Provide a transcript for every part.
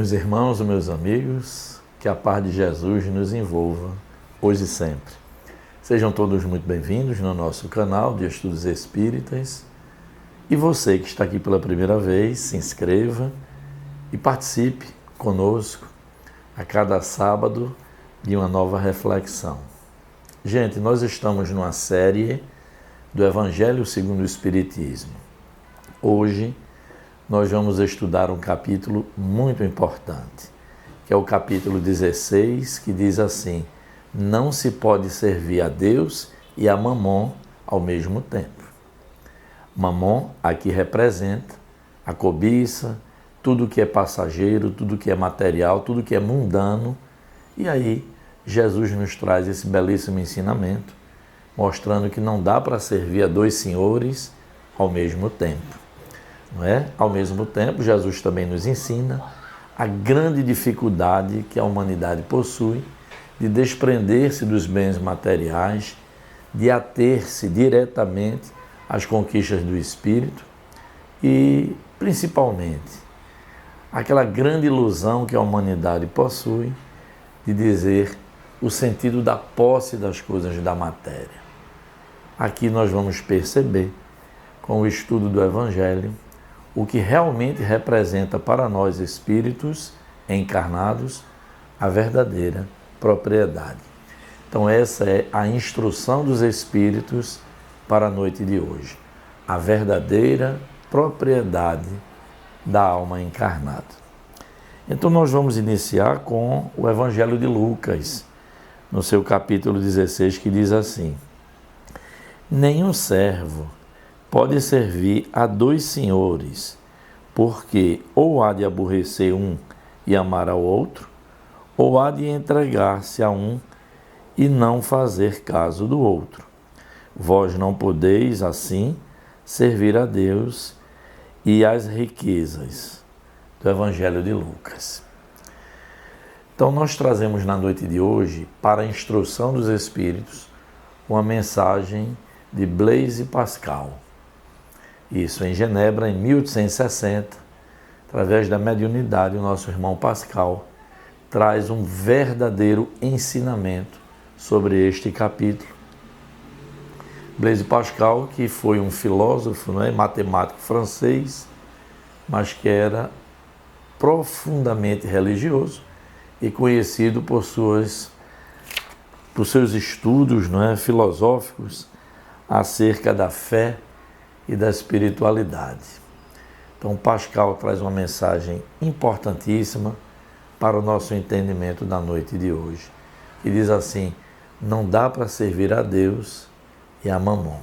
Meus irmãos, meus amigos, que a paz de Jesus nos envolva hoje e sempre. Sejam todos muito bem-vindos no nosso canal de Estudos Espíritas. E você que está aqui pela primeira vez, se inscreva e participe conosco a cada sábado de uma nova reflexão. Gente, nós estamos numa série do Evangelho segundo o Espiritismo. Hoje nós vamos estudar um capítulo muito importante, que é o capítulo 16, que diz assim: não se pode servir a Deus e a Mamon ao mesmo tempo. Mamon aqui representa a cobiça, tudo que é passageiro, tudo que é material, tudo que é mundano. E aí Jesus nos traz esse belíssimo ensinamento, mostrando que não dá para servir a dois senhores ao mesmo tempo. Não é? Ao mesmo tempo, Jesus também nos ensina a grande dificuldade que a humanidade possui de desprender-se dos bens materiais, de ater-se diretamente às conquistas do espírito e, principalmente, aquela grande ilusão que a humanidade possui de dizer o sentido da posse das coisas da matéria. Aqui nós vamos perceber, com o estudo do Evangelho, o que realmente representa para nós espíritos encarnados a verdadeira propriedade. Então essa é a instrução dos espíritos para a noite de hoje. A verdadeira propriedade da alma encarnada. Então nós vamos iniciar com o Evangelho de Lucas, no seu capítulo 16, que diz assim: nenhum servo pode servir a dois senhores, porque ou há de aborrecer um e amar ao outro, ou há de entregar-se a um e não fazer caso do outro. Vós não podeis, assim, servir a Deus e às riquezas. Do Evangelho de Lucas. Então nós trazemos na noite de hoje, para a instrução dos espíritos, uma mensagem de Blaise Pascal. Isso em Genebra, em 1860, através da mediunidade, o nosso irmão Pascal traz um verdadeiro ensinamento sobre este capítulo. Blaise Pascal, que foi um filósofo, matemático francês, mas que era profundamente religioso e conhecido por seus estudos filosóficos acerca da fé e da espiritualidade. Então Pascal traz uma mensagem importantíssima para o nosso entendimento da noite de hoje, que diz assim: não dá para servir a Deus e a Mamon.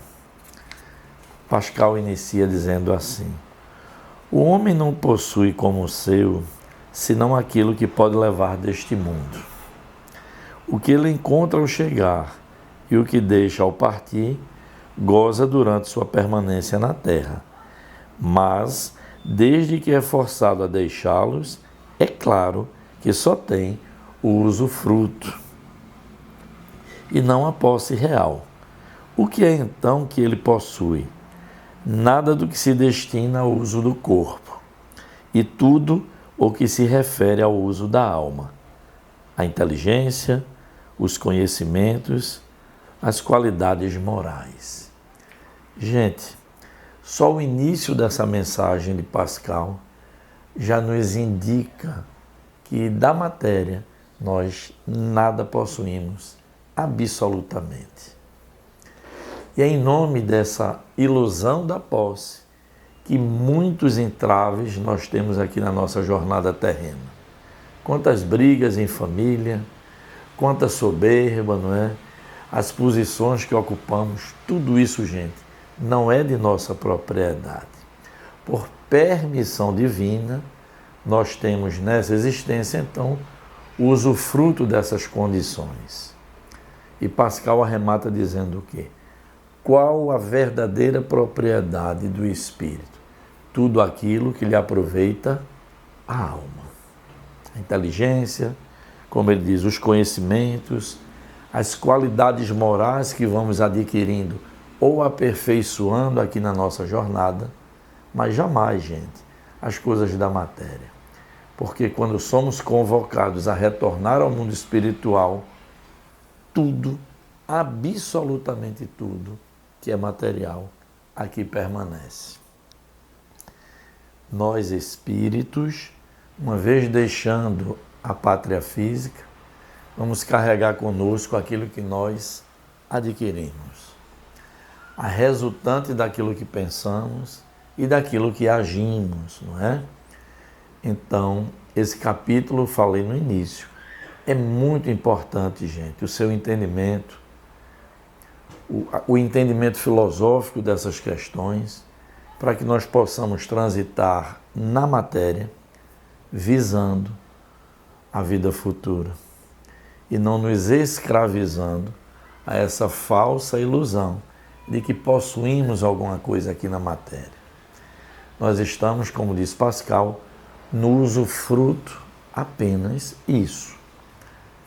Pascal inicia dizendo assim: o homem não possui como seu senão aquilo que pode levar deste mundo. O que ele encontra ao chegar e o que deixa ao partir, goza durante sua permanência na terra. Mas, desde que é forçado a deixá-los, é claro que só tem o usufruto e não a posse real. O que é então que ele possui? Nada do que se destina ao uso do corpo, e tudo o que se refere ao uso da alma, a inteligência, os conhecimentos, as qualidades morais. Gente, só o início dessa mensagem de Pascal já nos indica que da matéria nós nada possuímos, absolutamente. E é em nome dessa ilusão da posse que muitos entraves nós temos aqui na nossa jornada terrena. Quantas brigas em família, quanta soberba, as posições que ocupamos, tudo isso, gente, não é de nossa propriedade. Por permissão divina, nós temos nessa existência, então, o usufruto dessas condições. E Pascal arremata dizendo o quê? Qual a verdadeira propriedade do espírito? Tudo aquilo que lhe aproveita a alma. A inteligência, como ele diz, os conhecimentos, as qualidades morais que vamos adquirindo ou aperfeiçoando aqui na nossa jornada, mas jamais, gente, as coisas da matéria. Porque quando somos convocados a retornar ao mundo espiritual, tudo, absolutamente tudo que é material, aqui permanece. Nós espíritos, uma vez deixando a pátria física, vamos carregar conosco aquilo que nós adquirimos. A resultante daquilo que pensamos e daquilo que agimos, não é? Então, esse capítulo, falei no início, é muito importante, gente, o seu entendimento, o entendimento filosófico dessas questões, para que nós possamos transitar na matéria, visando a vida futura e não nos escravizando a essa falsa ilusão de que possuímos alguma coisa aqui na matéria. Nós estamos, como diz Pascal, no usufruto apenas isso,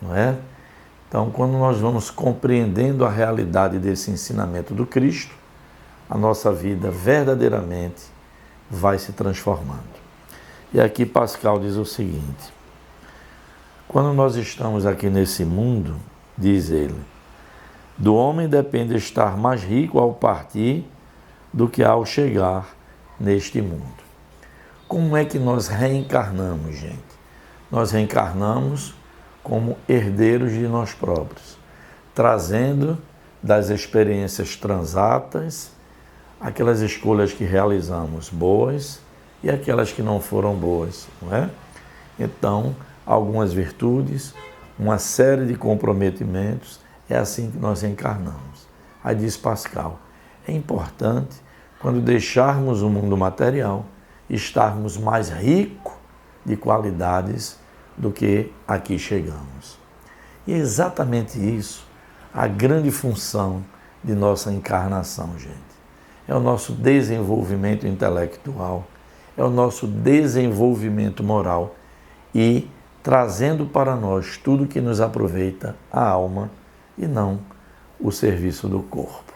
não é? Então, quando nós vamos compreendendo a realidade desse ensinamento do Cristo, a nossa vida verdadeiramente vai se transformando. E aqui Pascal diz o seguinte: quando nós estamos aqui nesse mundo, diz ele, do homem depende estar mais rico ao partir do que ao chegar neste mundo. Como é que nós reencarnamos, gente? Nós reencarnamos como herdeiros de nós próprios, trazendo das experiências transatas aquelas escolhas que realizamos boas e aquelas que não foram boas, não é? Então, algumas virtudes, uma série de comprometimentos, é assim que nós reencarnamos. Aí diz Pascal, é importante, quando deixarmos o mundo material, estarmos mais ricos de qualidades do que aqui chegamos. E é exatamente isso, a grande função de nossa encarnação, gente. É o nosso desenvolvimento intelectual, é o nosso desenvolvimento moral e trazendo para nós tudo que nos aproveita a alma e não o serviço do corpo.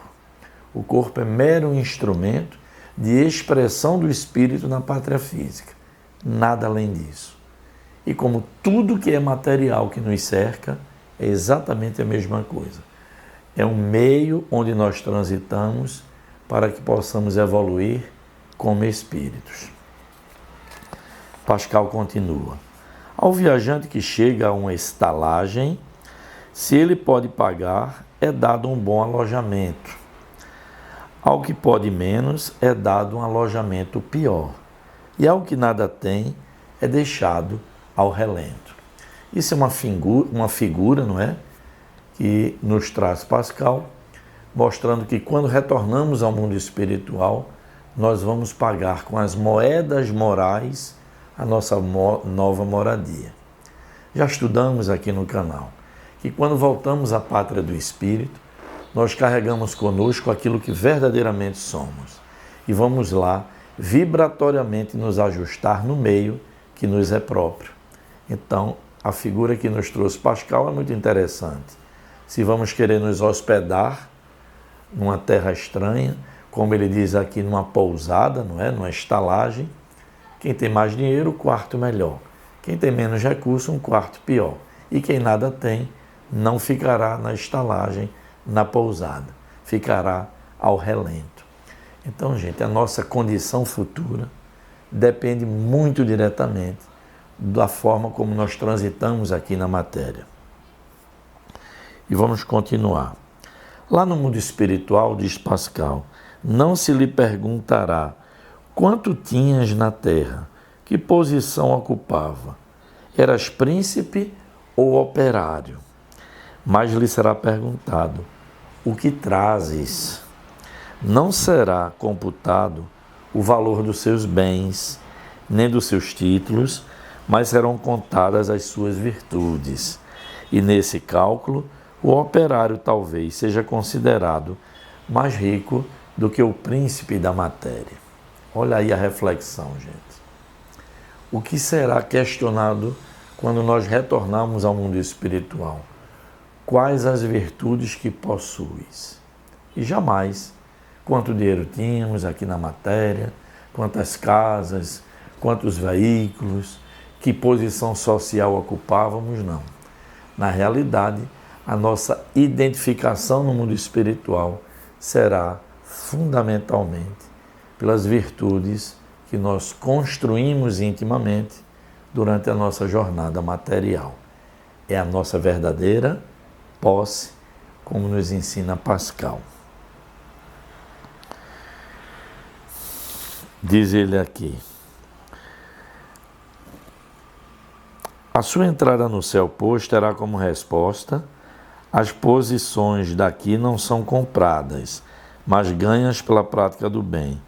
O corpo é mero instrumento de expressão do espírito na pátria física, nada além disso. E como tudo que é material que nos cerca, é exatamente a mesma coisa. É um meio onde nós transitamos para que possamos evoluir como espíritos. Pascal continua. Ao viajante que chega a uma estalagem, se ele pode pagar, é dado um bom alojamento. Ao que pode menos, é dado um alojamento pior. E ao que nada tem, é deixado ao relento. Isso é uma figura, não é? Que nos traz Pascal, mostrando que quando retornamos ao mundo espiritual, nós vamos pagar com as moedas morais a nossa nova moradia. Já estudamos aqui no canal que quando voltamos à pátria do Espírito, nós carregamos conosco aquilo que verdadeiramente somos e vamos lá vibratoriamente nos ajustar no meio que nos é próprio. Então, a figura que nos trouxe Pascal é muito interessante. Se vamos querer nos hospedar numa terra estranha, como ele diz aqui, numa pousada, não é? Numa estalagem, quem tem mais dinheiro, quarto melhor. Quem tem menos recurso, um quarto pior. E quem nada tem, não ficará na estalagem, na pousada. Ficará ao relento. Então, gente, a nossa condição futura depende muito diretamente da forma como nós transitamos aqui na matéria. E vamos continuar. Lá no mundo espiritual, diz Pascal, não se lhe perguntará quanto tinhas na terra, que posição ocupava, eras príncipe ou operário, mas lhe será perguntado, o que trazes? Não será computado o valor dos seus bens, nem dos seus títulos, mas serão contadas as suas virtudes. E nesse cálculo, o operário talvez seja considerado mais rico do que o príncipe da matéria. Olha aí a reflexão, gente. O que será questionado quando nós retornarmos ao mundo espiritual? Quais as virtudes que possuis? E jamais quanto dinheiro tínhamos aqui na matéria, quantas casas, quantos veículos, que posição social ocupávamos, não. Na realidade, a nossa identificação no mundo espiritual será fundamentalmente pelas virtudes que nós construímos intimamente durante a nossa jornada material. É a nossa verdadeira posse, como nos ensina Pascal. Diz ele aqui: a sua entrada no céu, pois, terá como resposta: as posições daqui não são compradas, mas ganhas pela prática do bem.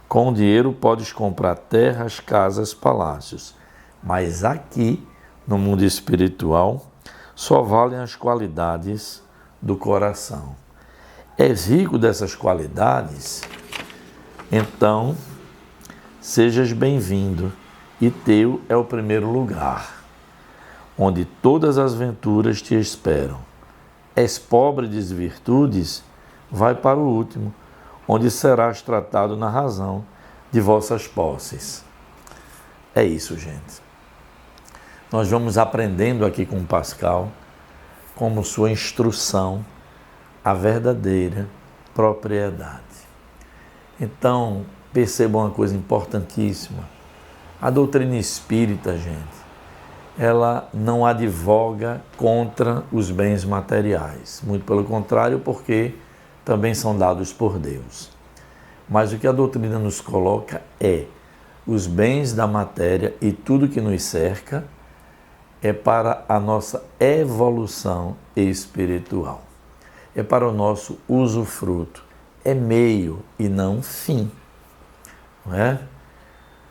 Com o dinheiro podes comprar terras, casas, palácios, mas aqui, no mundo espiritual, só valem as qualidades do coração. És rico dessas qualidades? Então, sejas bem-vindo, e teu é o primeiro lugar, onde todas as venturas te esperam. És pobre de virtudes? Vai para o último, onde serás tratado na razão de vossas posses. É isso, gente. Nós vamos aprendendo aqui com Pascal, como sua instrução, a verdadeira propriedade. Então, percebam uma coisa importantíssima. A doutrina espírita, gente, ela não advoga contra os bens materiais. Muito pelo contrário, porque também são dados por Deus. Mas o que a doutrina nos coloca é: os bens da matéria e tudo que nos cerca é para a nossa evolução espiritual. É para o nosso usufruto. É meio e não fim. Não é?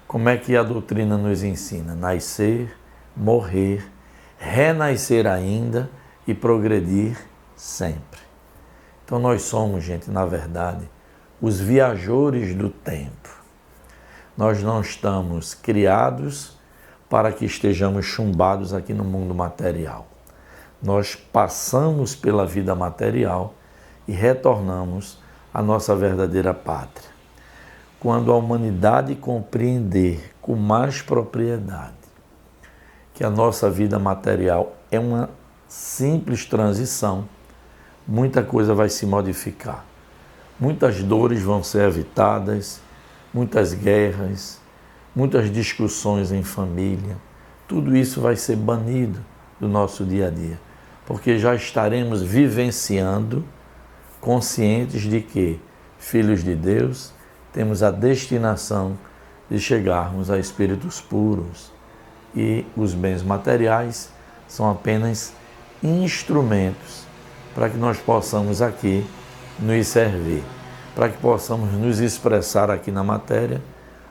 Como é que a doutrina nos ensina? Nascer, morrer, renascer ainda e progredir sempre. Então nós somos, gente, na verdade, os viajores do tempo. Nós não estamos criados para que estejamos chumbados aqui no mundo material. Nós passamos pela vida material e retornamos à nossa verdadeira pátria. Quando a humanidade compreender com mais propriedade que a nossa vida material é uma simples transição, muita coisa vai se modificar. Muitas dores vão ser evitadas, muitas guerras, muitas discussões em família. Tudo isso vai ser banido do nosso dia a dia, porque já estaremos vivenciando, conscientes de que, filhos de Deus, temos a destinação de chegarmos a espíritos puros, e os bens materiais são apenas instrumentos para que nós possamos aqui nos servir, para que possamos nos expressar aqui na matéria,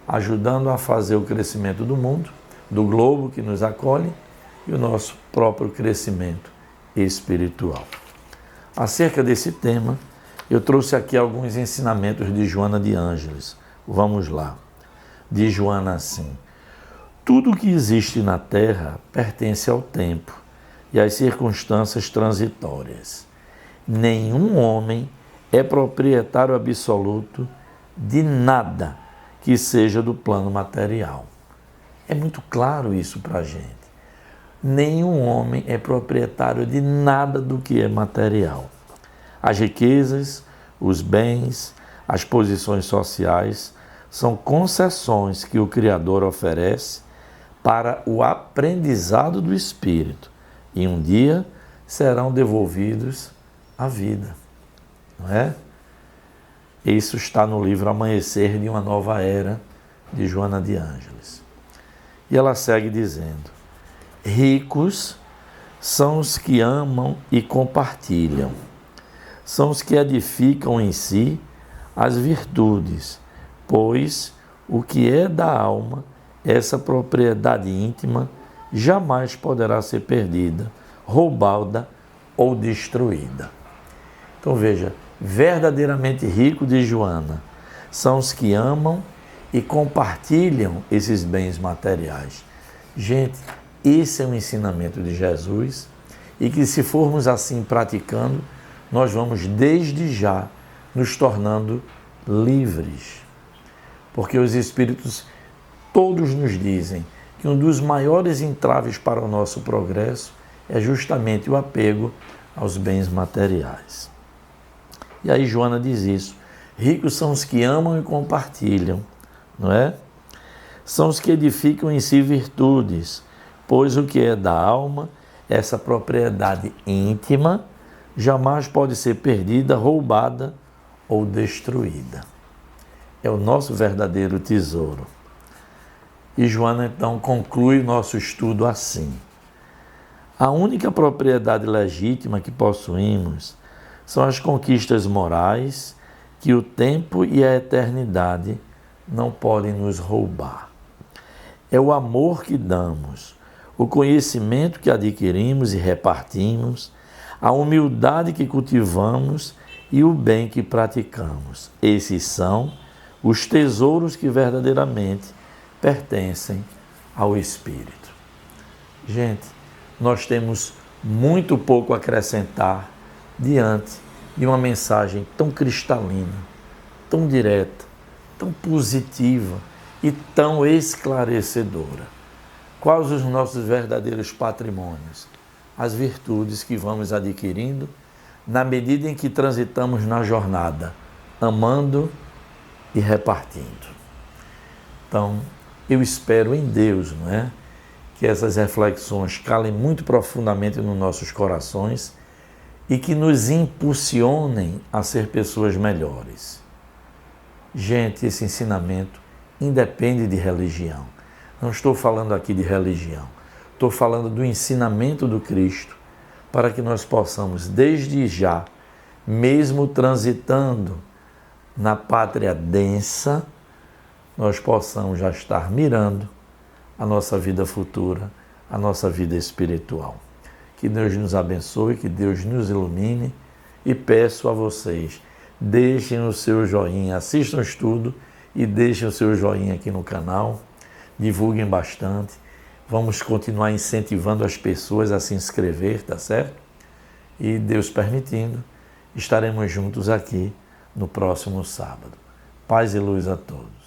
ajudando a fazer o crescimento do mundo, do globo que nos acolhe e o nosso próprio crescimento espiritual. Acerca desse tema, eu trouxe aqui alguns ensinamentos de Joana de Ângeles. Vamos lá. Diz Joana assim: tudo o que existe na Terra pertence ao tempo e às circunstâncias transitórias. Nenhum homem é proprietário absoluto de nada que seja do plano material. É muito claro isso para a gente. Nenhum homem é proprietário de nada do que é material. As riquezas, os bens, as posições sociais são concessões que o Criador oferece para o aprendizado do espírito e um dia serão devolvidos à vida. Não é? Isso está no livro Amanhecer de uma Nova Era, de Joana de Ângeles. E ela segue dizendo: ricos são os que amam e compartilham, são os que edificam em si as virtudes, pois o que é da alma, essa propriedade íntima, jamais poderá ser perdida, roubada ou destruída. Então veja, verdadeiramente rico de Joana são os que amam e compartilham esses bens materiais. Gente, esse é um ensinamento de Jesus e que, se formos assim praticando, nós vamos desde já nos tornando livres. Porque os Espíritos todos nos dizem: que um dos maiores entraves para o nosso progresso é justamente o apego aos bens materiais. E aí Joana diz isso: ricos são os que amam e compartilham, não é? São os que edificam em si virtudes, pois o que é da alma, essa propriedade íntima, jamais pode ser perdida, roubada ou destruída. É o nosso verdadeiro tesouro. E Joana então conclui o nosso estudo assim: a única propriedade legítima que possuímos são as conquistas morais que o tempo e a eternidade não podem nos roubar. É o amor que damos, o conhecimento que adquirimos e repartimos, a humildade que cultivamos e o bem que praticamos. Esses são os tesouros que verdadeiramente pertencem ao Espírito. Gente, nós temos muito pouco a acrescentar diante de uma mensagem tão cristalina, tão direta, tão positiva e tão esclarecedora. Quais os nossos verdadeiros patrimônios? As virtudes que vamos adquirindo na medida em que transitamos na jornada, amando e repartindo. Então, eu espero em Deus, não é? Que essas reflexões calem muito profundamente nos nossos corações e que nos impulsionem a ser pessoas melhores. Gente, esse ensinamento independe de religião. Não estou falando aqui de religião. Estou falando do ensinamento do Cristo para que nós possamos, desde já, mesmo transitando na pátria densa, nós possamos já estar mirando a nossa vida futura, a nossa vida espiritual. Que Deus nos abençoe, que Deus nos ilumine e peço a vocês, deixem o seu joinha, assistam o estudo e deixem o seu joinha aqui no canal, divulguem bastante, vamos continuar incentivando as pessoas a se inscrever, tá certo? E Deus permitindo, estaremos juntos aqui no próximo sábado. Paz e luz a todos.